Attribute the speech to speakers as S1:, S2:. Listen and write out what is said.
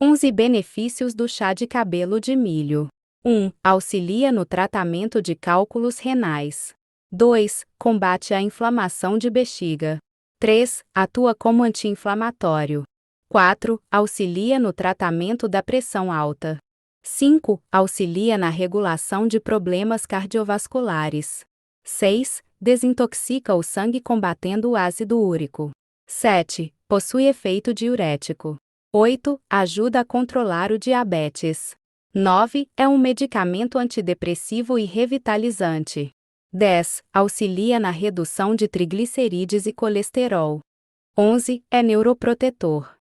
S1: 11 benefícios do chá de cabelo de milho. 1. Auxilia no tratamento de cálculos renais. 2. Combate a inflamação de bexiga. 3. Atua como anti-inflamatório. 4. Auxilia no tratamento da pressão alta. 5. Auxilia na regulação de problemas cardiovasculares. 6. Desintoxica o sangue combatendo o ácido úrico. 7. Possui efeito diurético. 8. Ajuda a controlar o diabetes. 9. É um medicamento antidepressivo e revitalizante. 10. Auxilia na redução de triglicerídeos e colesterol. 11. É neuroprotetor.